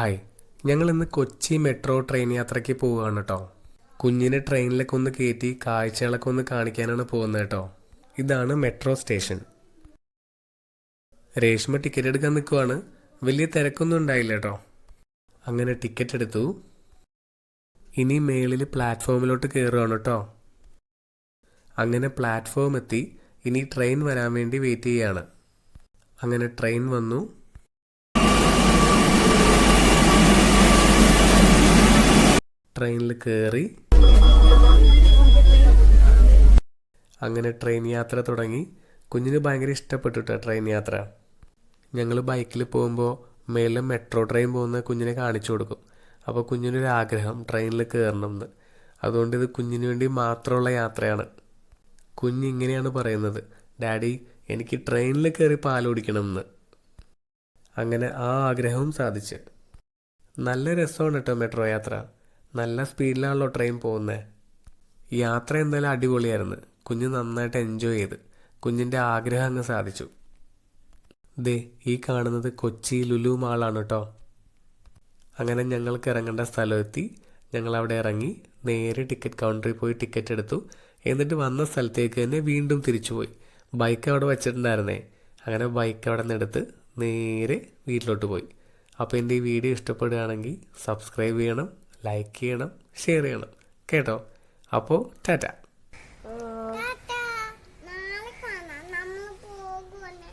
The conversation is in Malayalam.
ഹായ്, ഞങ്ങൾ ഇന്ന് കൊച്ചി മെട്രോ ട്രെയിൻ യാത്രയ്ക്ക് പോവുകയാണ് കേട്ടോ. കുഞ്ഞിനെ ട്രെയിനിലൊക്കെ ഒന്ന് കയറ്റി കാഴ്ചകളൊക്കെ ഒന്ന് കാണിക്കാനാണ് പോകുന്നത് കേട്ടോ. ഇതാണ് മെട്രോ സ്റ്റേഷൻ. രേഷ്മ ടിക്കറ്റ് എടുക്കാൻ നിൽക്കുവാണ്. വലിയ തിരക്കൊന്നും ഉണ്ടായില്ല കേട്ടോ. അങ്ങനെ ടിക്കറ്റ് എടുത്തു. ഇനി മേളിൽ പ്ലാറ്റ്ഫോമിലോട്ട് കയറുകയാണ് കേട്ടോ. അങ്ങനെ പ്ലാറ്റ്ഫോം എത്തി. ഇനി ട്രെയിൻ വരാൻ വേണ്ടി വെയിറ്റ് ചെയ്യുകയാണ്. അങ്ങനെ ട്രെയിൻ വന്നു. ട്രെയിനിൽ കയറി. അങ്ങനെ ട്രെയിൻ യാത്ര തുടങ്ങി. കുഞ്ഞിന് ഭയങ്കര ഇഷ്ടപ്പെട്ടു കേട്ടോ ട്രെയിൻ യാത്ര. ഞങ്ങൾ ബൈക്കിൽ പോകുമ്പോൾ മേലെ മെട്രോ ട്രെയിൻ പോകുന്ന കുഞ്ഞിനെ കാണിച്ചു കൊടുക്കും. അപ്പോൾ കുഞ്ഞിനൊരാഗ്രഹം ട്രെയിനിൽ കയറണം എന്ന്. അതുകൊണ്ട് ഇത് കുഞ്ഞിന് വേണ്ടി മാത്രമുള്ള യാത്രയാണ്. കുഞ്ഞിങ്ങനെയാണ് പറയുന്നത്, ഡാഡി എനിക്ക് ട്രെയിനിൽ കയറി പാൽ കുടിക്കണം എന്ന്. അങ്ങനെ ആ ആഗ്രഹവും സാധിച്ച്. നല്ല രസമാണ് കേട്ടോ മെട്രോ യാത്ര. നല്ല സ്പീഡിലാണല്ലോ ട്രെയിൻ പോകുന്നത്. യാത്ര എന്തായാലും അടിപൊളിയായിരുന്നു. കുഞ്ഞ് നന്നായിട്ട് എൻജോയ് ചെയ്ത്. കുഞ്ഞിൻ്റെ ആഗ്രഹം അങ്ങ് സാധിച്ചു. ദേ ഈ കാണുന്നത് കൊച്ചി ലുലു മാളാണ് കേട്ടോ. അങ്ങനെ ഞങ്ങൾക്ക് ഇറങ്ങേണ്ട സ്ഥലമെത്തി. ഞങ്ങളവിടെ ഇറങ്ങി നേരെ ടിക്കറ്റ് കൗണ്ടറിൽ പോയി ടിക്കറ്റ് എടുത്തു. എന്നിട്ട് വന്ന സ്ഥലത്തേക്ക് തന്നെ വീണ്ടും തിരിച്ചുപോയി. ബൈക്ക് അവിടെ വെച്ചിട്ടുണ്ടായിരുന്നേ. അങ്ങനെ ബൈക്ക് അവിടെ നിന്ന് എടുത്ത് നേരെ വീട്ടിലോട്ട് പോയി. അപ്പോൾ എൻ്റെ ഈ വീഡിയോ ഇഷ്ടപ്പെടുകയാണെങ്കിൽ സബ്സ്ക്രൈബ് ചെയ്യണം, ലൈക്ക് ചെയ്യണം, ഷെയർ ചെയ്യണം കേട്ടോ. അപ്പോൾ ടാറ്റ. നാളെ കാണാം, നമ്മൾ പോകുമല്ലേ.